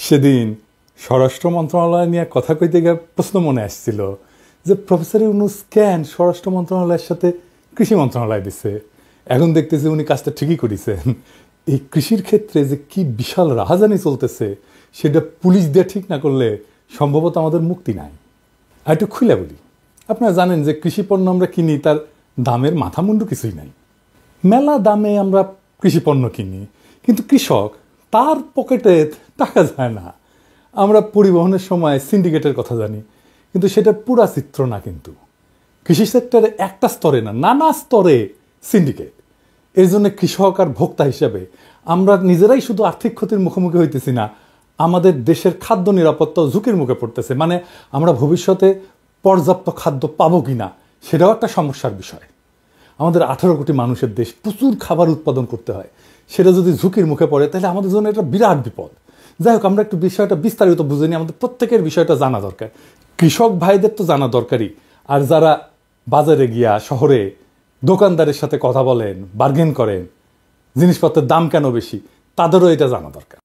সেদিন স্বরাষ্ট্র মন্ত্রণালয় নিয়ে কথা কইতে গিয়ে প্রশ্ন মনে আসছিল যে প্রফেসর ইউনূস কেন স্বরাষ্ট্র মন্ত্রণালয়ের সাথে কৃষি মন্ত্রণালয় দিছে। এখন দেখতেছি উনি কাজটা ঠিকই করেছেন। এই কৃষির ক্ষেত্রে যে কি বিশাল রাহাজানি চলতেছে সেটা পুলিশ দিয়ে ঠিক না করলে সম্ভবত আমাদের মুক্তি নাই। আর একটু খুলে বলি, আপনারা জানেন যে কৃষি পণ্য আমরা কিনি, তার দামের মাথামুন্ডু কিছুই নাই। মেলা দামে আমরা কৃষি পণ্য কিনি, কিন্তু কৃষক তার পকেটে টাকা যায় না। আমরা পরিবহনের সময় সিন্ডিকেটের কথা জানি, কিন্তু সেটা পুরা চিত্র না। কিন্তু কৃষি সেক্টরে একটা স্তরে না, নানা স্তরে সিন্ডিকেট। এর জন্য কৃষক আর ভোক্তা হিসেবে আমরা নিজেরাই শুধু আর্থিক ক্ষতির মুখোমুখি হইতেছি না, আমাদের দেশের খাদ্য নিরাপত্তা ঝুঁকির মুখে পড়তেছে। মানে আমরা ভবিষ্যতে পর্যাপ্ত খাদ্য পাবো কিনা সেটাও একটা সমস্যার বিষয়। আমাদের 18 কোটি মানুষের দেশ, প্রচুর খাবার উৎপাদন করতে হয়। সেটা যদি ঝুঁকির মুখে পড়ে তাহলে আমাদের জন্য এটা বিরাট বিপদ। যাই হোক, আমরা একটু বিষয়টা বিস্তারিত বুঝে নিই। আমাদের প্রত্যেকের বিষয়টা জানা দরকার। কৃষক ভাইদের তো জানা দরকারই, আর যারা বাজারে গিয়া শহরে দোকানদারের সাথে কথা বলেন, বার্গেন করেন, জিনিসপত্রের দাম কেন বেশি, তাদেরও এটা জানা দরকার।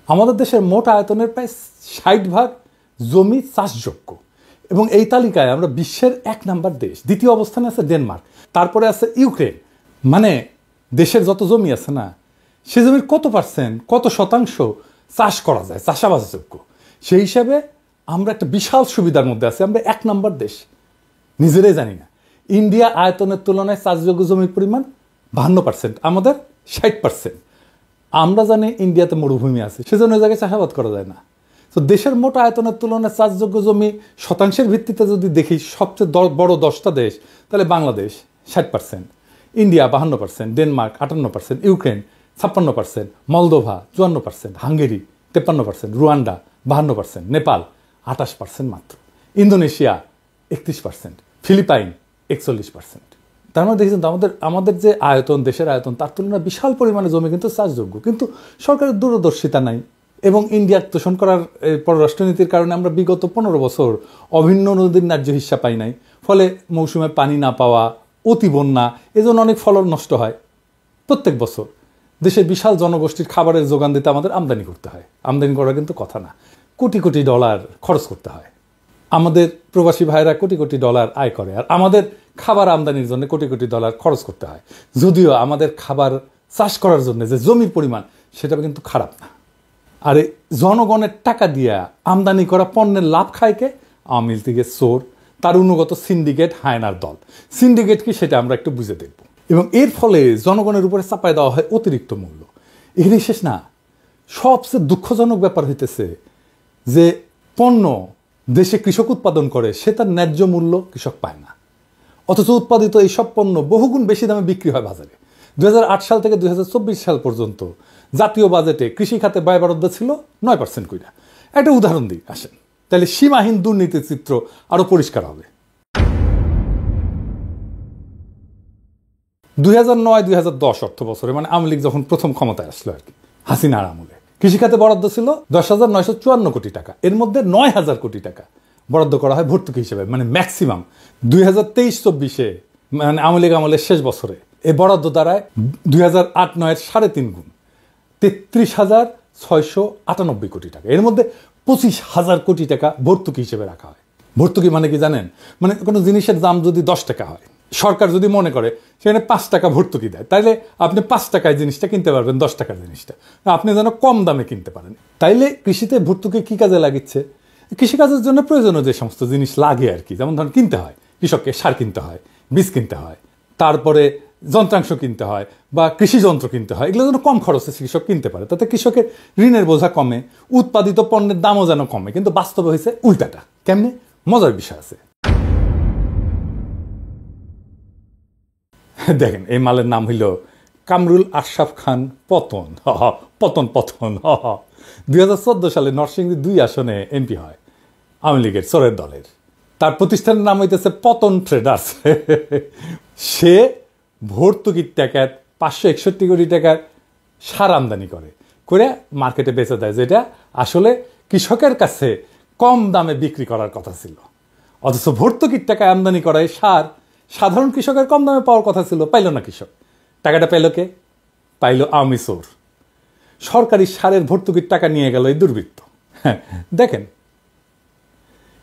আমাদের দেশের মোট আয়তনের প্রায় 60% জমি চাষযোগ্য, এবং এই তালিকায় আমরা বিশ্বের 1 নাম্বার দেশ। দ্বিতীয় অবস্থানে আছে ডেনমার্ক, তারপরে আছে ইউক্রেন। মানে দেশের যত জমি আছে না, সে জমির কত শতাংশ চাষ করা যায়, চাষাবাসযোগ্য। সেই হিসাবে আমরা একটা বিশাল সুবিধার মধ্যে আছি। আমরা 1 নাম্বার দেশ, নিজেরাই জানি না। ইন্ডিয়া আয়তনের তুলনায় চাষযোগ্য জমির পরিমাণ 52%, আমাদের 60%। আমরা জানি ইন্ডিয়াতে মরুভূমি আছে, সেজন্য ওই জায়গায় চাষাবাদ করা যায় না। তো দেশের মোট আয়তনের তুলনায় চাষযোগ্য জমি শতাংশের ভিত্তিতে যদি দেখি, সবচেয়ে বড় 10টা দেশ, তাহলে Bangladesh 60%, India 52%, Denmark 58%, Ukraine 56%, Moldova 54%, Hungary 53%, Rwanda 52%, Nepal 28% মাত্র, ইন্দোনেশিয়া 31%, ফিলিপাইন 41%। তার মানে দেখেছেন তো আমাদের যে আয়তন, দেশের আয়তন, তার তুলনায় বিশাল পরিমাণে জমি কিন্তু চাষযোগ্য। কিন্তু সরকারের দূরদর্শিতা নাই, এবং ইন্ডিয়ার তোষণ করার পররাষ্ট্রনীতির কারণে আমরা বিগত 15 বছর অভিন্ন নদীর ন্যায্য হিস্সা পাই নাই। ফলে মৌসুমে পানি না পাওয়া, অতি বন্যা, এজন্য অনেক ফলন নষ্ট হয়। প্রত্যেক বছর দেশের বিশাল জনগোষ্ঠীর খাবারের যোগান দিতে আমাদের আমদানি করতে হয়। আমদানি করা কিন্তু কথা না, কোটি কোটি ডলার খরচ করতে হয়। আমাদের প্রবাসী ভাইরা কোটি কোটি ডলার আয় করে, আর আমাদের খাবার আমদানির জন্য কোটি কোটি ডলার খরচ করতে হয়। যদিও আমাদের খাবার চাষ করার জন্য যে জমির পরিমাণ, সেটা কিন্তু খারাপ না। আর এই জনগণের টাকা দিয়া আমদানি করা পণ্যের লাভ খায় কে? আওয়ামী লীগের চোর, তার অনুগত সিন্ডিকেট, হায়নার দল। সিন্ডিকেট কি সেটা আমরা একটু বুঝে দেখব। এবং এর ফলে জনগণের উপরে চাপায় দেওয়া হয় অতিরিক্ত মূল্য। এখানে শেষ না, সবচেয়ে দুঃখজনক ব্যাপার হইতেছে যে পণ্য দেশে কৃষক উৎপাদন করে, সে তার ন্যায্য মূল্য কৃষক পায় না। অথচ উৎপাদিত এইসব পণ্য বহুগুণ বেশি দামে বিক্রি হয় বাজারে। 2008 সাল থেকে 2024 সাল পর্যন্ত জাতীয় বাজেটে কৃষি খাতে ব্যয় বরাদ্দ ছিল 9% কইরা। একটা উদাহরণ দিই আসেন, তাহলে সীমাহীন দুর্নীতির চিত্র আরো পরিষ্কার হবে। 2009-2010 অর্থ বছরে, মানে আওয়ামী লীগ যখন প্রথম ক্ষমতায় আসলো আর কি, হাসিনার আমলে, কৃষিখাতে বরাদ্দ ছিল 10,954 কোটি টাকা। এর মধ্যে 9,000 কোটি টাকা বরাদ্দ করা হয় ভর্তুকি হিসেবে, মানে ম্যাক্সিমাম। 2023-24-এ, মানে আওয়ামী লীগ আমলের শেষ বছরে, এই বরাদ্দ দাঁড়ায় 2008-09-এর 3.5 গুণ, 33,698 কোটি টাকা। এর মধ্যে 25,000 কোটি টাকা ভর্তুকি হিসেবে রাখা হয়। ভর্তুকি মানে কি জানেন? মানে কোনো জিনিসের দাম যদি 10 টাকা হয়, সরকার যদি মনে করে সেখানে 5 টাকা ভর্তুকি দেয়, তাইলে আপনি 5 টাকায় জিনিসটা কিনতে পারবেন, 10 টাকার জিনিসটা আপনি যেন কম দামে কিনতে পারেন। তাইলে কৃষিতে ভর্তুকি কি কাজে লাগিচ্ছে? কৃষিকাজের জন্য প্রয়োজনীয় যে সমস্ত জিনিস লাগে আর কি, যেমন ধরুন কিনতে হয়, কৃষককে সার কিনতে হয়, বীজ কিনতে হয়, তারপরে যন্ত্রাংশ কিনতে হয়, বা কৃষি যন্ত্র কিনতে হয়, এগুলো যেন কম খরচে কৃষক কিনতে পারে, তাতে কৃষকের ঋণের বোঝা কমে, উৎপাদিত পণ্যের দামও যেন কমে। কিন্তু বাস্তবে হয়েছে উল্টাটা। কেমনে? মজার বিষয় আছে। দেখেন, এই মালের নাম হইল কামরুল আশরাফ খান পতন। পতন 2014 সালে নরসিংদী 2 আসনে এমপি হয় আওয়ামী লীগের চোরের দলের। তার প্রতিষ্ঠানের নাম হইতেছে পতন ট্রেডার্স। সে ভর্তুকির টাকায় 561 কোটি টাকার সার আমদানি করে মার্কেটে বেচে দেয়, যেটা আসলে কৃষকের কাছে কম দামে বিক্রি করার কথা ছিল। অথচ ভর্তুকির টাকায় আমদানি করায় সার সাধারণ কৃষকের কম দামে পাওয়ার কথা ছিল, পাইল না কৃষক। টাকাটা পাইল কে? পাইল আওয়ামী চোর। সরকারি সারের ভর্তুকির টাকা নিয়ে গেল এই দুর্বৃত্ত। হ্যাঁ, দেখেন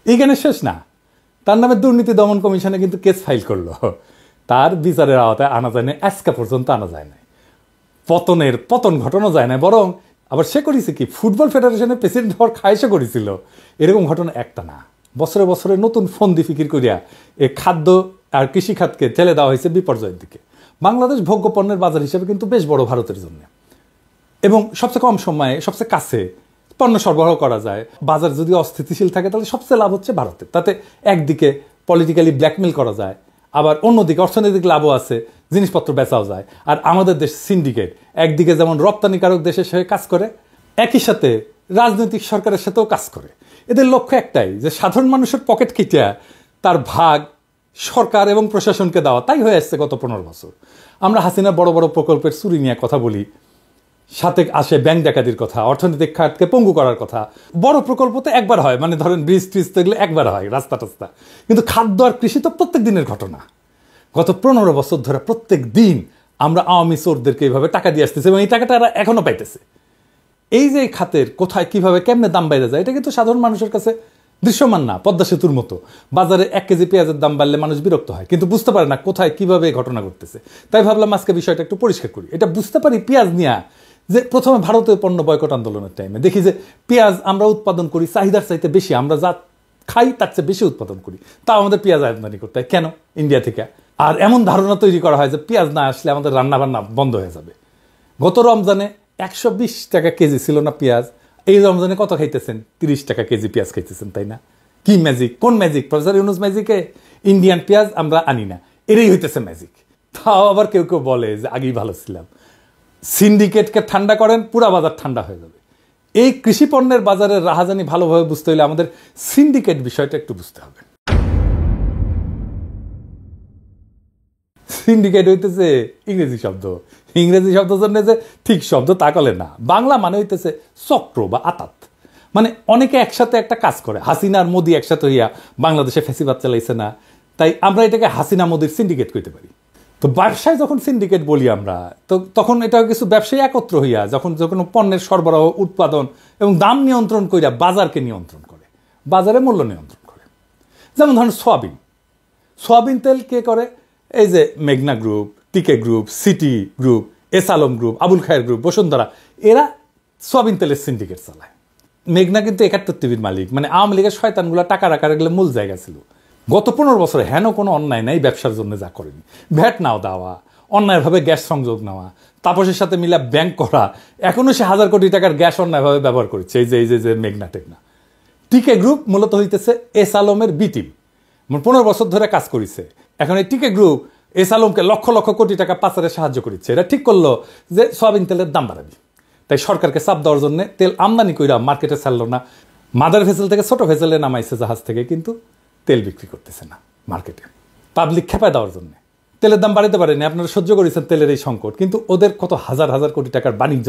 এইখানে শেষ না, তার নামে দুর্নীতি দমন কমিশনে কিন্তু কেস ফাইল করলো, তার বিচারের আওতায় আনা যায় না, আজকে পর্যন্ত আনা যায় না, পতন ঘটানো যায় না, বরং আবার সে করেছে কি ফুটবল ফেডারেশনের প্রেসিডেন্ট হওয়ার খায়েশও করেছিল। এরকম ঘটনা একটা না, বছরে বছরে নতুন ফন্দি ফিকির করিয়া এই খাদ্য আর কৃষি খাতকে ঠেলে দেওয়া হয়েছে বিপর্যয়ের দিকে। বাংলাদেশ ভোগ্য পণ্যের বাজার হিসেবে কিন্তু বেশ বড় ভারতের জন্য, এবং সবচেয়ে কম সময়ে সবচেয়ে কাছে পণ্য সরবরাহ করা যায়। বাজার যদি অস্থিতিশীল থাকে তাহলে সবচেয়ে লাভ হচ্ছে ভারতের, তাতে একদিকে পলিটিক্যালি ব্ল্যাকমেল করা যায়, আবার অন্যদিকে অর্থনৈতিক লাভও আছে, জিনিসপত্র বেচাও যায়। আর আমাদের দেশ সিন্ডিকেট একদিকে যেমন রপ্তানিকারক দেশের সাথে কাজ করে, একই সাথে রাজনৈতিক সরকারের সাথেও কাজ করে। এদের লক্ষ্য একটাই, যে সাধারণ মানুষের পকেট কেটে তার ভাগ সরকার এবং প্রশাসনকে দেওয়া। তাই হয়ে আসছে গত 15 বছর। আমরা হাসিনা বড় বড় প্রকল্পের চুরি নিয়ে কথা বলি, সাথে আসে ব্যাংক ডাকাতির কথা, অর্থনৈতিক খাতকে পঙ্গু করার কথা। বড় প্রকল্প তো একবার হয়, মানে ধরেন ব্রিজ ট্রিজ তো এগুলো একবার হয়, রাস্তা টাস্তা। কিন্তু খাদ্য আর কৃষি তো প্রত্যেক দিনের ঘটনা। গত 15 বছর ধরে প্রত্যেক দিন আমরা আওয়ামী চোরদেরকে এইভাবে টাকা দিয়ে আসতেছি, এবং এই টাকাটা এরা এখনো পাইতেছে। এই যে খাতের কোথায় কিভাবে কেমনে দাম বাইরে যায়, এটা কিন্তু সাধারণ মানুষের কাছে দৃশ্যমান না। পদ্মা সেতুর মতো বাজারে 1 কেজি পেঁয়াজের দাম বাড়লে মানুষ বিরক্ত হয়, কিন্তু বুঝতে পারে না কোথায় কিভাবে ঘটনা ঘটতেছে। তাই ভাবলাম আজকে বিষয়টা একটু পরিষ্কার করি। এটা বুঝতে পারি পেঁয়াজ নিয়ে, যে প্রথমে ভারতীয় পণ্য বয়কট আন্দোলনের টাইমে দেখি যে পেঁয়াজ আমরা উৎপাদন করি চাহিদার চাইতে বেশি, আমরা যা খাই তার চেয়ে বেশি উৎপাদন করি, তাও আমাদের পেঁয়াজ আমদানি করতে হয় কেন ইন্ডিয়া থেকে। আর এমন ধারণা তৈরি করা হয় যে পেঁয়াজ না আসলে আমাদের রান্নাবান্না বন্ধ হয়ে যাবে। গত রমজানে 120 টাকা কেজি ছিল না পেঁয়াজ, এই রমজানে কত খাইতেছেন? 30 টাকা কেজি পেঁয়াজ খাইতেছেন, তাই না? কি ম্যাজিক? কোন ম্যাজিক? প্রফেসর ইউনুস ম্যাজিকে ইন্ডিয়ান পেঁয়াজ আমরা আনি না, এরই হইতেছে ম্যাজিক। তাও আবার কেউ কেউ বলে যে আগেই ভালো ছিলাম। সিন্ডিকেটকে ঠান্ডা করেন, পুরা বাজার ঠান্ডা হয়ে যাবে। এই কৃষি পণ্যের বাজারের রাহাজানি ভালোভাবে বুঝতে হলে আমাদের সিন্ডিকেট বিষয়টা একটু বুঝতে হবে। সিন্ডিকেট হইতেছে ইংরেজি শব্দ, ইংরেজি শব্দ জন্য যে ঠিক শব্দ তা কলে না, বাংলা মানে হইতেছে চক্র বা আতাত। মানে অনেকে একসাথে একটা কাজ করে। হাসিনা আর মোদি একসাথে হইয়া বাংলাদেশে ফ্যাসিবাদ চালাইছে না, তাই আমরা এটাকে হাসিনা মোদির সিন্ডিকেট কইতে পারি। তো ব্যবসায় যখন সিন্ডিকেট বলি আমরা, তো তখন এটা কিছু ব্যবসায়ী একত্র হইয়া যখন যে কোনো পণ্যের সরবরাহ, উৎপাদন এবং দাম নিয়ন্ত্রণ কইরা বাজারকে নিয়ন্ত্রণ করে, বাজারে মূল্য নিয়ন্ত্রণ করে। যেমন ধরেন সোয়াবিন তেল কে করে? এই যে মেঘনা group, TK group, City group, S Alam group, Abul Khair group, Bashundhara, এরা সোয়াবিন তেলের সিন্ডিকেট চালায়। মেঘনা কিন্তু 71 টিভির মালিক, মানে আওয়ামী লীগের শয়তানগুলো টাকা রাখার গেলে মূল জায়গা ছিল। গত 15 বছরে হেন কোনো অন্যায় নাই ব্যবসার জন্য যা করেনি। ভ্যাট নাও দেওয়া, অন্যায়ভাবে গ্যাস সংযোগ নেওয়া, তাপসের সাথে মিলা ব্যাংক করা, এখনো সে 1000 কোটি টাকার গ্যাস অন্যায়ভাবে ব্যবহার করেছে। এই যে মেঘনা টেকনা। টিকে গ্রুপ মূলত হইতেছে এস আলমের বি টিম, 15 বছর ধরে কাজ করেছে। এখন এই টিকে গ্রুপ এস আলমকে লক্ষ লক্ষ কোটি টাকা পাচারে সাহায্য করেছে। এরা ঠিক করলো যে সয়াবিন তেলের দাম বাড়াবি, তাই সরকারকে চাপ দেওয়ার জন্য তেল আমদানি কইরা মার্কেটে ছাড়লো না। মাদার ভেসেল থেকে ছোট ভেসেলে নামাইছে জাহাজ থেকে, কিন্তু তেল বিক্রি করতেছে না মার্কেটে, পাবলিক খেপায় দেওয়ার জন্য। তেলের দাম বাড়াতে পারেনি, আপনারা সহ্য করেছেন তেলের এই সংকট, কিন্তু ওদের কত হাজার হাজার কোটি টাকার বাণিজ্য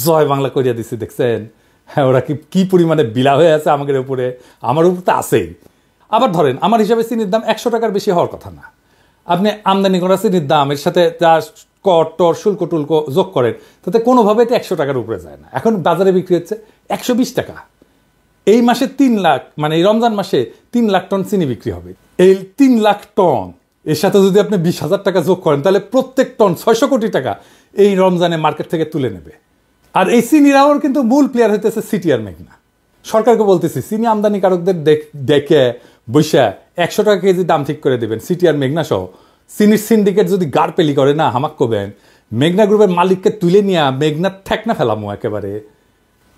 জয় বাংলা করিয়া দিচ্ছে দেখছেন। হ্যাঁ, ওরা কি পরিমাণে বিলা হয়ে আছে আমাদের উপরে, আমার উপর তো আছেই। আবার ধরেন আমার হিসাবে চিনির দাম 100 টাকার বেশি হওয়ার কথা না। আপনি আমদানি করা চিনির দাম এর সাথে যা কর টর শুল্ক টুল্ক যোগ করেন, তাতে কোনোভাবে এটা 100 টাকার উপরে যায় না। এখন বাজারে বিক্রি হচ্ছে 120 টাকা। এই মাসে 3 লাখ, মানে এই রমজান মাসে 3 লাখ টন চিনি বিক্রি হবে। এই 3 লাখ টন এর সাথে যদি আপনি 20,000 টাকা যোগ করেন, তাহলে প্রত্যেক টন 600 কোটি টাকা এই রমজানে মার্কেট থেকে তুলে নেবে। আর এই চিনিরাওর কিন্তু মূল প্লেয়ার হইতেছে সিটি আর মেঘনা। সরকারকে বলতেছি চিনি আমদানিকারকদের দেখে বৈশা 100 টাকা কেজি দাম ঠিক করে দেবেন। সিটি আর মেঘনা সহ চিনির সিন্ডিকেট যদি গাড় পেলি করে না, হামাক করবেন মেঘনা গ্রুপের মালিককে তুলে নিয়ে মেঘনা ঠেকনা ফেলামো একেবারে।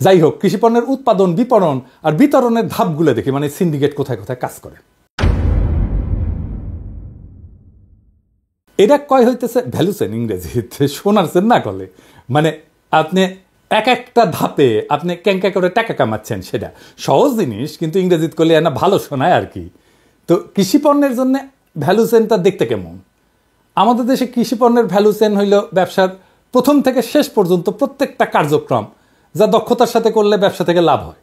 যাই হোক, কৃষিপণ্যের উৎপাদন, বিপণন আর বিতরণের ধাপগুলো দেখি, মানে সিন্ডিকেট কোথায় কোথায় কাজ করে। এটা কয় হইতেছে ভ্যালু চেন, ইংরেজিতে শোনারছেন না কলে। মানে আপনি এক একটা ধাপে আপনি ক্যাঙ্কা করে টাকা কামাচ্ছেন, সেটা সহজ জিনিস, কিন্তু ইংরেজিতে করলে না ভালো শোনায় আর কি। তো কৃষিপণ্যের জন্য ভ্যালু চেনটা দেখতে কেমন? আমাদের দেশে কৃষিপণ্যের ভ্যালু চেন হইল ব্যবসার প্রথম থেকে শেষ পর্যন্ত প্রত্যেকটা কার্যক্রম, যা দক্ষতার সাথে করলে ব্যবসা থেকে লাভ হয়,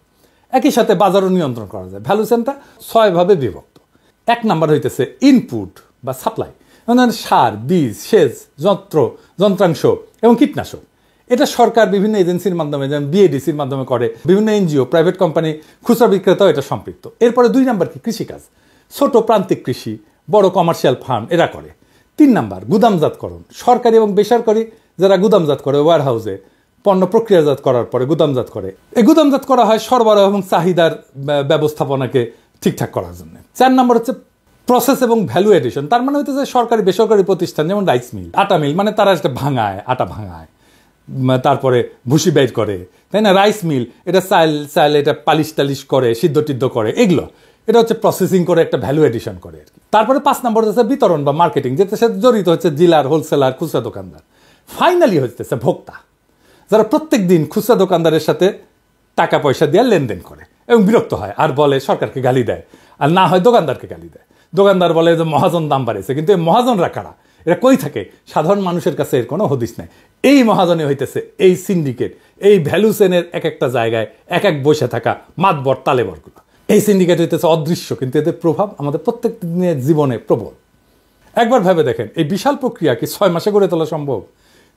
একই সাথে বাজারও নিয়ন্ত্রণ করা যায়। ভ্যালু চেনটা 6 ভাবে বিভক্ত। 1 নাম্বার হইতেছে ইনপুট বা সাপ্লাই, সার, বীজ, সেচ, যন্ত্রাংশ এবং কীটনাশক। এটা সরকার বিভিন্ন এজেন্সির মাধ্যমে, যেমন বিএডিসির মাধ্যমে করে, বিভিন্ন এনজিও, প্রাইভেট কোম্পানি, খুচরা বিক্রেতাও এটা সম্পৃক্ত। এরপরে 2 নাম্বার কি? কৃষিকাজ। ছোট প্রান্তিক কৃষি, বড় কমার্শিয়াল ফার্ম এরা করে। 3 নাম্বার গুদামজাতকরণ। সরকারি এবং বেসরকারি যারা গুদামজাত করে, ওয়্যার হাউসে পণ্য প্রক্রিয়াজাত করার পরে গুদামজাত করে, এই গুদামজাত করা হয় সরবরাহ এবং চাহিদার ব্যবস্থাপনাকে ঠিকঠাক করার জন্য। 4 নাম্বার হচ্ছে প্রসেস এবং ভ্যালু এডিশন। তার মানে হচ্ছে সরকারি বেসরকারি প্রতিষ্ঠান, যেমন রাইস মিল, আটা মিল, মানে তারা এটা ভাঙায়, আটা ভাঙায়, তারপরে ভুসি বের করে, তাই না? রাইস মিল, এটা চাল এটা পালিশ টালিশ করে, সিদ্ধ টিদ্ধ করে, এগুলো এটা হচ্ছে প্রসেসিং করে একটা ভ্যালু এডিশন করে আর কি। তারপরে 5 নম্বর হচ্ছে বিতরণ বা মার্কেটিং, যেটার সাথে জড়িত হচ্ছে ডিলার, হোলসেলার, খুচরা দোকানদার। ফাইনালি হচ্ছে ভোক্তা, যারা প্রত্যেক দিন খুচরা দোকানদারের সাথে টাকা পয়সা দিয়ে লেনদেন করে এবং বিরক্ত হয় আর বলে সরকারকে গালি দেয়, আর না হয় দোকানদারকে গালি দেয়। দোকানদার বলে যে মহাজন দাম বাড়িয়েছে, কিন্তু এই মহাজনরা কারা? এরা কই থাকে? সাধারণ মানুষের কাছে এর কোনো হদিস নেই। এই মহাজনে হইতেছে এই সিন্ডিকেট, এই ভ্যালু চেনের এক একটা জায়গায় এক এক বসে থাকা মাতবর তালেবরগুলো। এই সিন্ডিকেট হইতেছে অদৃশ্য, কিন্তু এদের প্রভাব আমাদের প্রত্যেক দিনের জীবনে প্রবল। একবার ভেবে দেখেন, এই বিশাল প্রক্রিয়া কি 6 মাসে গড়ে তোলা সম্ভব?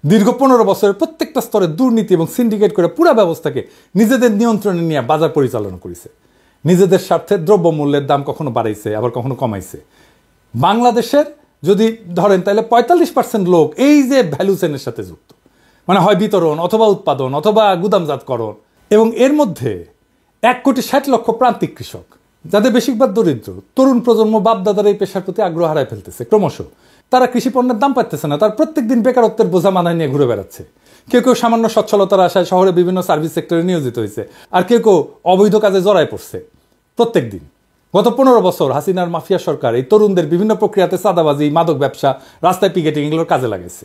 দীর্ঘ 15 বছরের প্রত্যেকটা স্তরে দুর্নীতি এবং সিন্ডিকেট করে পুরো ব্যবস্থাকে নিজেদের নিয়ন্ত্রণে নিয়ে বাজার পরিচালনা করেছে। নিজেদের স্বার্থে দ্রব্যমূল্যের দাম কখনো বাড়াইছে, আবার কখনো কমাইছে। বাংলাদেশের যদি ধরেন, তাহলে 45% লোক এই যে ভ্যালু চেনের সাথে যুক্ত, মানে হয় বিতরণ অথবা উৎপাদন অথবা গুদামজাতকরণ। এবং এর মধ্যে 1,60,00,000 প্রান্তিক কৃষক, যাদের বেশিরভাগ দরিদ্র। তরুণ প্রজন্ম বাপদাদার এই পেশার প্রতি আগ্রহ হারায় ফেলতেছে ক্রমশ। তারা কৃষি পণ্যের দাম পাচ্ছে না, তার প্রত্যেক দিন বেকারত্বের বোঝা মাথায় নিয়ে ঘুরে বেড়াচ্ছে। কেউ কেউ সামান্য সচ্ছলতার আশায় শহরে বিভিন্ন সার্ভিস সেক্টরে নিয়োজিত হয়েছে, আর কেউ কেউ অবৈধ কাজে জড়ায় পড়ছে প্রত্যেক দিন। গত 15 বছর হাসিনার মাফিয়া সরকার এই তরুণদের বিভিন্ন প্রক্রিয়াতে চাঁদাবাজি, মাদক ব্যবসা, রাস্তায় পিকেটিং এগুলোর কাজে লাগাইছে।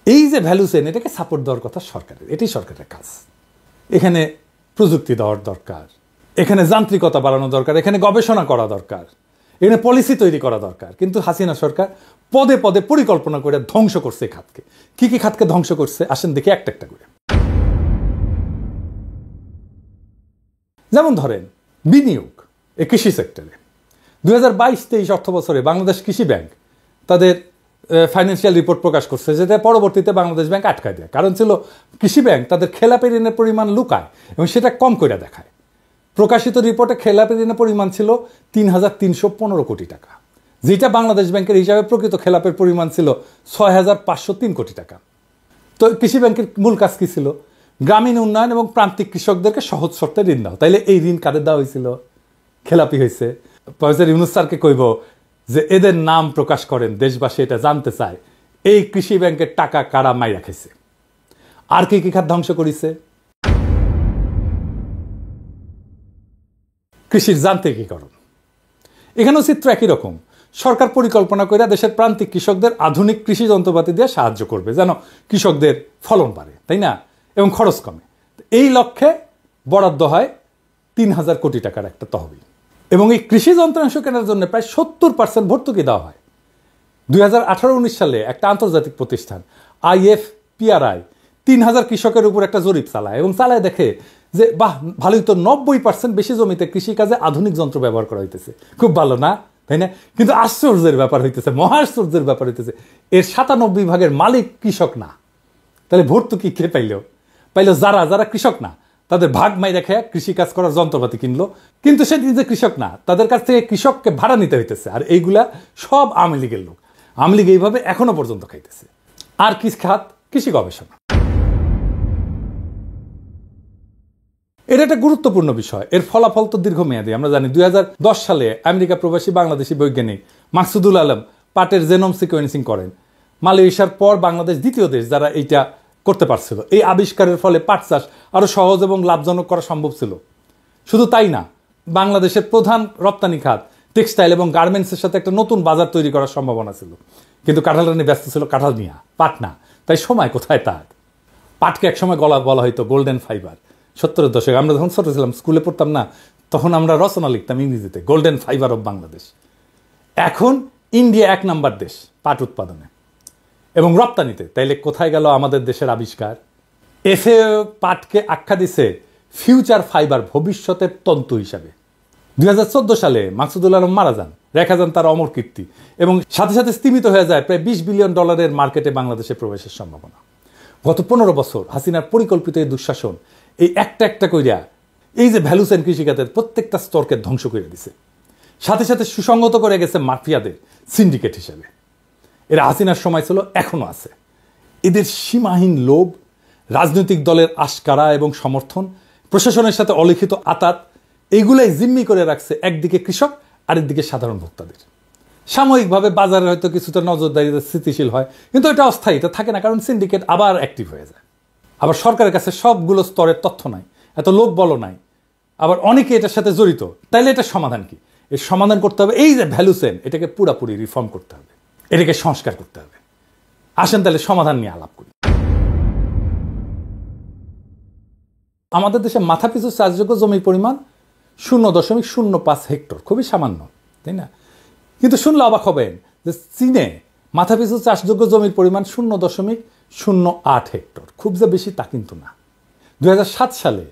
এই যে ভ্যালু চেন, এটাকে সাপোর্ট দেওয়ার কথা সরকারের, এটাই সরকারের কাজ। এখানে প্রযুক্তি দেওয়ার দরকার, এখানে যান্ত্রিকতা বাড়ানো দরকার, এখানে গবেষণা করা দরকার, এখানে পলিসি তৈরি করা দরকার। কিন্তু হাসিনা সরকার পদে পদে পরিকল্পনা করে ধ্বংস করছে এই খাতকে। কি কি খাতকে ধ্বংস করছে আসেন দেখি একটা একটা করে। যেমন ধরেন বিনিয়োগ এই কৃষি সেক্টরে 2022-23 অর্থ বছরে বাংলাদেশ কৃষি ব্যাংক তাদের ফাইন্যান্সিয়াল রিপোর্ট প্রকাশ করছে, যেটা পরবর্তীতে বাংলাদেশ ব্যাংক আটকায় দেয়। কারণ ছিল কৃষি ব্যাংক তাদের খেলাপি ঋণের পরিমাণ লুকায় এবং সেটা কম করে দেখায়। প্রকাশিত রিপোর্টে খেলাপি ঋণের পরিমাণ ছিল 3,315 কোটি টাকা, যেটা বাংলাদেশ ব্যাংকের হিসাবে প্রকৃত খেলাপের পরিমাণ ছিল 6,503 কোটি টাকা। তো কৃষি ব্যাংকের মূল কাজ কি ছিল? গ্রামীণ উন্নয়ন এবং প্রান্তিক কৃষকদেরকে সহজ শর্তে ঋণ দাও। তাইলে এই ঋণ কাদের দেওয়া হয়েছিল? খেলাপি হয়েছে। প্রফেসর ইউনূস স্যারকে কইব যে এদের নাম প্রকাশ করেন, দেশবাসী এটা জানতে চায় এই কৃষি ব্যাংকের টাকা কারা মাইরা খেয়েছে। আর কি কি খাত ধ্বংস করেছে? কৃষির যান্ত্রিকীকরণ। এখানেও চিত্র একই রকম। সরকার পরিকল্পনা করে দেশের প্রান্তিক কৃষকদের আধুনিক কৃষি যন্ত্রপাতি দিয়ে সাহায্য করবে, যেন কৃষকদের ফলন বাড়ে, তাই না, এবং খরচ কমে। এই লক্ষ্যে বরাদ্দ হয় 3,000 কোটি টাকার একটা তহবিল, এবং এই কৃষি যন্ত্রাংশ কেনার জন্য প্রায় 70% ভর্তুকি দেওয়া হয়। 2018-19 সালে একটা আন্তর্জাতিক প্রতিষ্ঠান IFPRI 3,000 কৃষকের উপর একটা জরিপ চালায় এবং চালায় দেখে যে বাহ, ভালোই তো, 90% বেশি জমিতে কৃষিকাজে আধুনিক যন্ত্র ব্যবহার করা হইতেছে। খুব ভালো না, তাই না? কিন্তু আশ্চর্যের ব্যাপার হইতেছে, মহা আশ্চর্যের ব্যাপার হইতেছে, এর 97 ভাগের মালিক কৃষক না। তাহলে ভর্তুকি কে পাইল? যারা যারা কৃষক না, তাদের ভাগ মাই রেখে কৃষিকাজ করার যন্ত্রপাতি কিনলো, কিন্তু সে নিজে কৃষক না, তাদের কাছ থেকে কৃষককে ভাড়া নিতে হইতেছে। আর এইগুলা সব আওয়ামী লীগের লোক। আওয়ামী লীগ এইভাবে এখনো পর্যন্ত খাইতেছে। আর কি খাত? কৃষি গবেষণা। এটা একটা গুরুত্বপূর্ণ বিষয়। এর ফলাফল তো দীর্ঘমেয়াদী। আমরা জানি 2010 সালে আমেরিকা প্রবাসী বাংলাদেশি বৈজ্ঞানিক মাকসুদুল আলম পাটের জেনোম সিকোয়েন্সিং করেন। মালয়েশিয়ার পর বাংলাদেশ দ্বিতীয় দেশ যারা এইটা করতে পারছিল। এই আবিষ্কারের ফলে পাট চাষ আরো সহজ এবং লাভজনক করা সম্ভব ছিল। শুধু তাই না, বাংলাদেশের প্রধান রপ্তানি খাত টেক্সটাইল এবং গার্মেন্টসের সাথে একটা নতুন বাজার তৈরি করার সম্ভাবনা ছিল। কিন্তু কাঁঠাল রানী ব্যস্ত ছিল কাঁঠাল নিয়ে, পাট না। তাই সময় কোথায় তার? পাটকে একসময় বলা হয়তো গোল্ডেন ফাইবার। 70-এর দশকে আমরা যখন ছোট ছিলাম, স্কুলে পড়তাম না, তখন আমরা রচনা লিখতাম ইংরেজিতে, গোল্ডেন ফাইবার অফ বাংলাদেশ। এখন ইন্ডিয়া 1 নাম্বার দেশ পাট উৎপাদনে এবং রপ্তানিতে। তাইলে কোথায় গেল আমাদের দেশের আবিষ্কার? FAO পাটকে আখ্যা দিছে ফিউচার ফাইবার, ভবিষ্যতের তন্তু হিসাবে। 2014 সালে মাকসুদুল আলম মারা যান, রেখা যান তার অমর কীর্তি, এবং সাথে সাথে স্তীমিত হয়ে যায় প্রায় $20 বিলিয়ন মার্কেটে বাংলাদেশে প্রবেশের সম্ভাবনা। গত 15 বছর হাসিনার পরিকল্পিত এই দুঃশাসন এই একটা একটা কইরা এই যে ভ্যালু চেইন কৃষিখাতের প্রত্যেকটা স্তরকে ধ্বংস করে দিছে, সাথে সাথে সুসংগত করে গেছে মাফিয়াদের সিন্ডিকেট হিসেবে। এরা হাসিনার সময় ছিল, এখনো আছে। এদের সীমাহীন লোভ, রাজনৈতিক দলের আশকারা এবং সমর্থন, প্রশাসনের সাথে অলিখিত আতাত, এইগুলাই জিম্মি করে রাখছে একদিকে কৃষক, আরেকদিকে সাধারণ ভোক্তাদের। সাময়িকভাবে বাজারে হয়তো কিছুটা নজরদারিতে স্থিতিশীল হয়, কিন্তু এটা অস্থায়ী, এটা থাকে না, কারণ সিন্ডিকেট আবার অ্যাক্টিভ হয়ে যায়। আবার সরকারের কাছে সবগুলো স্তরের তথ্য নাই, এত লোক বল নাই, আবার অনেকে এটার সাথে জড়িত। তাইলে এটার সমাধান কি? এর সমাধান করতে হবে এই যে ভ্যালু চেইন, এটাকে পুরাপুরি রিফর্ম করতে হবে, এটাকে সংস্কার করতে হবে। আসেন তাহলে সমাধান নিয়ে আলাপ করি। আমাদের দেশে মাথাপিছু চাষযোগ্য জমির পরিমাণ 0.05 হেক্টর, খুবই সামান্য, তাই না? কিন্তু শুনলে অবাক হবেন যে চীনে মাথাপিছু চাষযোগ্য জমির পরিমাণ 0.08 হেক্টর। খুব যে বেশি তা কিন্তু না। 2007 সালে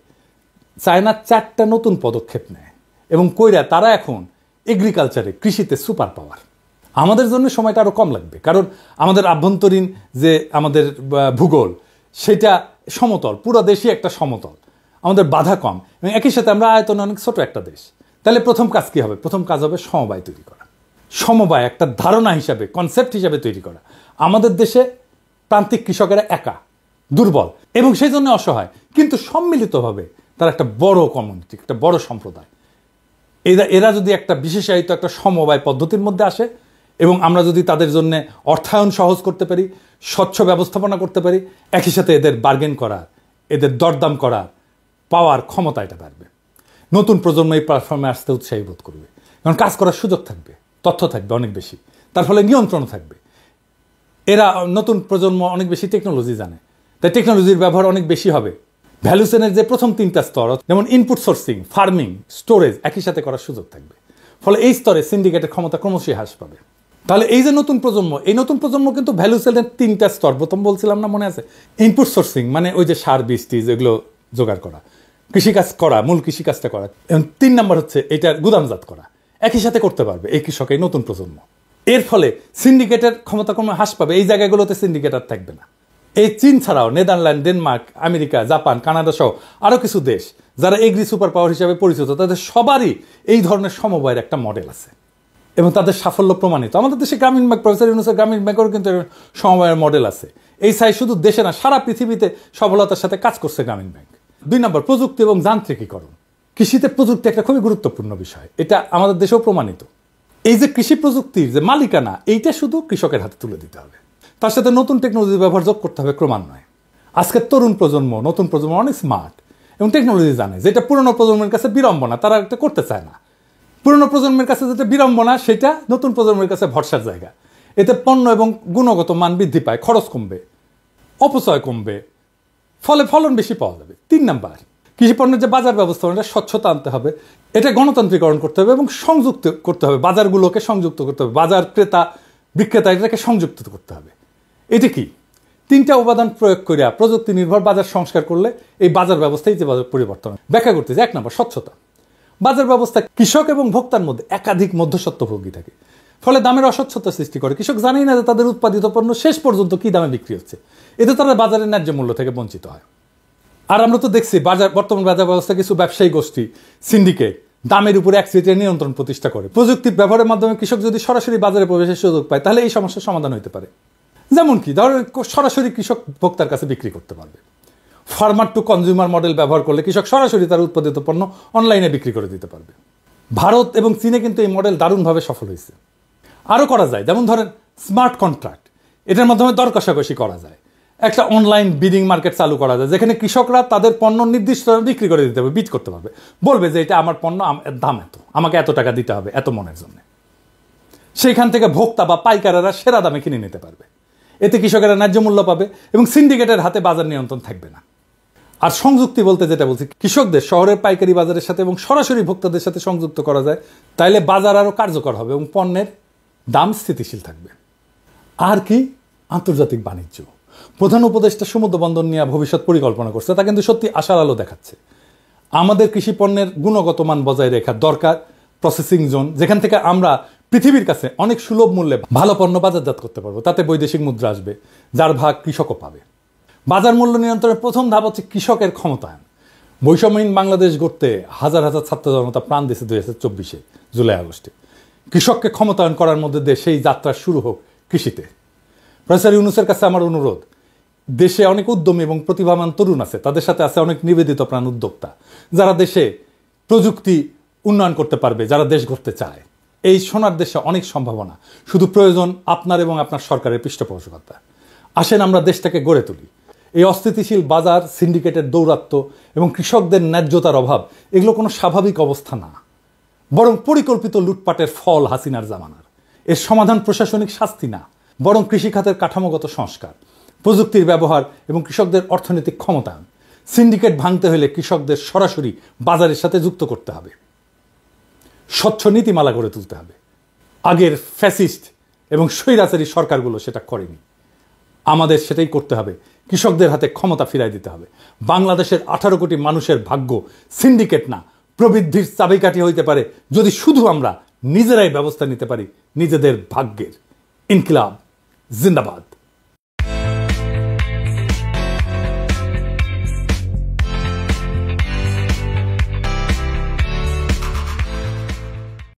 চায়না 4টা নতুন পদক্ষেপ নেয় এবং কইরা তারা এখন এগ্রিকালচারে, কৃষিতে সুপার পাওয়ার। আমাদের জন্য সময়টা আরও কম লাগবে, কারণ আমাদের আভ্যন্তরীণ যে আমাদের ভূগোল সেটা সমতল, পুরো দেশই একটা সমতল, আমাদের বাধা কম, এবং একই সাথে আমরা আয়তনে অনেক ছোট একটা দেশ। তাহলে প্রথম কাজ কী হবে? প্রথম কাজ হবে সমবায় তৈরি করা। সমবায় একটা ধারণা হিসাবে, কনসেপ্ট হিসাবে তৈরি করা। আমাদের দেশে প্রান্তিক কৃষকেরা একা, দুর্বল এবং সেই জন্য অসহায়, কিন্তু সম্মিলিতভাবে তারা একটা বড় কমিউনিটি, একটা বড় সম্প্রদায়। এরা যদি একটা বিশেষায়িত একটা সমবায় পদ্ধতির মধ্যে আসে এবং আমরা যদি তাদের জন্য অর্থায়ন সহজ করতে পারি, স্বচ্ছ ব্যবস্থাপনা করতে পারি, একই সাথে এদের বার্গেন করার, এদের দরদাম করার পাওয়ার ক্ষমতা এটা বাড়বে। নতুন প্রজন্ম এই প্ল্যাটফর্মে আসতে উৎসাহী বোধ করবে, কারণ কাজ করার সুযোগ থাকবে, তথ্য থাকবে অনেক বেশি, তার ফলে নিয়ন্ত্রণ থাকবে। এরা নতুন প্রজন্ম অনেক বেশি টেকনোলজি জানে, তাই টেকনোলজির ব্যবহার অনেক বেশি হবে। ভ্যালু চেইনের যে প্রথম 3টা স্তর, যেমন ইনপুট সোর্সিং, ফার্মিং, স্টোরেজ, একই সাথে করার সুযোগ থাকবে। ফলে এই স্তরে সিন্ডিকেটের ক্ষমতা ক্রমশই হ্রাস পাবে। তাহলে এই যে নতুন প্রজন্ম, এই নতুন প্রজন্ম কিন্তু ভ্যালু চেইনের 3টা স্তর, প্রথম বলছিলাম না, মনে আছে? ইনপুট সোর্সিং মানে ওই যে সার, বীজ, টিজ এগুলো জোগাড় করা, কৃষিকাজ করা, মূল কৃষিকাজটা করা। এবং 3 নম্বর হচ্ছে এটার গুদামজাত করা, একই সাথে করতে পারবে এই কৃষক, এই নতুন প্রজন্ম। এর ফলে সিন্ডিকেটের ক্ষমতা ক্রমে হ্রাস পাবে, এই জায়গাগুলোতে সিন্ডিকেট আর থাকবে না। এই চীন ছাড়াও Netherland, Denmark, America, Japan, Canada সহ আরও কিছু দেশ যারা এগ্রি সুপার পাওয়ার হিসাবে পরিচিত, তাদের সবারই এই ধরনের সমবায়ের একটা মডেল আছে এবং তাদের সাফল্য প্রমাণিত। আমাদের দেশে গ্রামীণ ব্যাংক, প্রফেসর ইউনূসের গ্রামীণ ব্যাংকেরও কিন্তু সমবায়ের মডেল আছে। এই সাই শুধু দেশে না, সারা পৃথিবীতে সফলতার সাথে কাজ করছে গ্রামীণ ব্যাংক। 2 নম্বর, প্রযুক্তি এবং যান্ত্রিকীকরণ। কৃষিতে প্রযুক্তি একটা খুবই গুরুত্বপূর্ণ বিষয়, এটা আমাদের দেশেও প্রমাণিত। এই যে কৃষি প্রযুক্তির যে মালিকানা, এইটা শুধু কৃষকের হাতে তুলে দিতে হবে, তার সাথে নতুন টেকনোলজির ব্যবহার যোগ করতে হবে ক্রমান্বয়ে। আজকের তরুণ প্রজন্ম, নতুন প্রজন্ম অনেক স্মার্ট এবং টেকনোলজি জানে, যেটা পুরনো প্রজন্মের কাছে বিড়ম্বনা, তারা এটা করতে চায় না। পুরনো প্রজন্মের কাছে যেটা বিড়ম্বনা, সেটা নতুন প্রজন্মের কাছে ভরসার জায়গা। এতে পণ্য এবং গুণগত মান বৃদ্ধি পায়, খরচ কমবে, অপচয় কমবে, ফলে ফলন বেশি পাওয়া যাবে। 3 নম্বর, কৃষি পণ্যের যে বাজার ব্যবস্থাপনা, স্বচ্ছতা আনতে হবে, এটা গণতান্ত্রিকরণ করতে হবে এবং সংযুক্ত করতে হবে, বাজারগুলোকে সংযুক্ত করতে হবে, বাজার ক্রেতা বিক্রেতা এটাকে সংযুক্ত করতে হবে। এটা কি? 3টা উপাদান প্রয়োগ করে প্রযুক্তি নির্ভর বাজার সংস্কার করলে এই বাজার ব্যবস্থায় যে বাজার পরিবর্তন ব্যাখ্যা করতেছে। 1 নম্বর, স্বচ্ছতা। বাজার ব্যবস্থা কৃষক এবং ভোক্তার মধ্যে একাধিক মধ্যস্বত্বভোগী থাকে, ফলে দামের অস্বচ্ছতা সৃষ্টি করে। কৃষক জানেই না যে তাদের উৎপাদিত পণ্য শেষ পর্যন্ত কি দামে বিক্রি হচ্ছে, এতে তারা বাজারের ন্যায্য মূল্য থেকে বঞ্চিত হয়। আর আমরা তো দেখছি বর্তমান বাজার ব্যবস্থা কিছু ব্যবসায়ী গোষ্ঠী, সিন্ডিকেট দামের উপরে একচেটিয়া নিয়ন্ত্রণ প্রতিষ্ঠা করে। প্রযুক্তির ব্যবহারের মাধ্যমে কৃষক যদি সরাসরি বাজারে প্রবেশের সুযোগ পায়, তাহলে এই সমস্যার সমাধান হতে পারে। যেমন কি, ধরো সরাসরি কৃষক ভোক্তার কাছে বিক্রি করতে পারবে। ফার্মার টু কনজিউমার মডেল ব্যবহার করলে কৃষক সরাসরি তার উৎপাদিত পণ্য অনলাইনে বিক্রি করে দিতে পারবে। ভারত এবং চীনে কিন্তু এই মডেল দারুণভাবে সফল হয়েছে। আরও করা যায়, যেমন ধরেন স্মার্ট কন্ট্রাক্ট, এটার মাধ্যমে দর কষাকষি করা যায়। একটা অনলাইন বিডিং মার্কেট চালু করা যায়, যেখানে কৃষকরা তাদের পণ্য নির্দিষ্ট বিক্রি করে দিতে হবে, বিট করতে পারবে, বলবে যে এটা আমার পণ্য, দাম এত, আমাকে এত টাকা দিতে হবে এত মনের জন্য। সেইখান থেকে ভোক্তা বা পাইকারেরা সেরা দামে কিনে নিতে পারবে। এতে কৃষকেরা ন্যায্য মূল্য পাবে এবং সিন্ডিকেটের হাতে বাজার নিয়ন্ত্রণ থাকবে না। আর সংযুক্তি বলতে যেটা বলছি, কৃষকদের শহরের পাইকারি বাজারের সাথে এবং সরাসরি ভোক্তাদের সাথে সংযুক্ত করা যায়, তাইলে বাজার আরও কার্যকর হবে এবং পণ্যের দাম স্থিতিশীল থাকবে। আর কি? আন্তর্জাতিক বাণিজ্য। প্রধান উপদেষ্টা সমুদ্র বন্দর নিয়ে ভবিষ্যৎ পরিকল্পনা করছে, তা কিন্তু সত্যি আশার আলো দেখাচ্ছে। আমাদের কৃষি পণ্যের গুণগত মান বজায় রাখা দরকার। প্রসেসিং জোন, যেখান থেকে আমরা পৃথিবীর কাছে অনেক সুলভ মূল্যে ভালো পণ্য বাজারজাত করতে পারবো, তাতে বৈদেশিক মুদ্রা আসবে, যার ভাগ কৃষকও পাবে। বাজার মূল্য নিয়ন্ত্রণের প্রথম ধাপ হচ্ছে কৃষকের ক্ষমতায়ন। বৈষম্যহীন বাংলাদেশ গড়তে হাজার হাজার ছাত্র জনতা প্রাণ দিয়েছে 2024 জুলাই আগস্টে। কৃষককে ক্ষমতায়ন করার মধ্যে দিয়ে সেই যাত্রা শুরু হোক কৃষিতে। প্রফেসর ইউনূসের কাছে আমার অনুরোধ, দেশে অনেক উদ্যমী এবং প্রতিভাবান তরুণ আছে, তাদের সাথে আছে অনেক নিবেদিত প্রাণ উদ্যোক্তা, যারা দেশে প্রযুক্তি উন্নয়ন করতে পারবে, যারা দেশ গড়তে চায়। এই সোনার দেশে অনেক সম্ভাবনা, শুধু প্রয়োজন আপনার এবং আপনার সরকারের পৃষ্ঠপোষকতা। আসেন আমরা দেশটাকে গড়ে তুলি। এই অস্থিতিশীল বাজার, সিন্ডিকেটের দৌরাত্ম্য এবং কৃষকদের ন্যায্যতার অভাব এগুলো কোনো স্বাভাবিক অবস্থা না, বরং পরিকল্পিত লুটপাটের ফল হাসিনার জামানার। এর সমাধান প্রশাসনিক শাস্তি না, বরং কৃষিখাতের কাঠামোগত সংস্কার, প্রযুক্তির ব্যবহার এবং কৃষকদের অর্থনৈতিক ক্ষমতায়ন। সিন্ডিকেট ভাঙতে হলে কৃষকদের সরাসরি বাজারের সাথে যুক্ত করতে হবে, স্বচ্ছ নীতিমালা গড়ে তুলতে হবে। আগের ফ্যাসিস্ট এবং স্বৈরাচারী সরকারগুলো সেটা করেনি, আমাদের সেটাই করতে হবে। কৃষকদের হাতে ক্ষমতা ফিরাই দিতে হবে। বাংলাদেশের 18 কোটি মানুষের ভাগ্য সিন্ডিকেট না, প্রবৃদ্ধির চাবিকাঠি হইতে পারে যদি শুধু আমরা নিজেরাই ব্যবস্থা নিতে পারি নিজেদের ভাগ্যের। ইনকিলাব জিন্দাবাদ।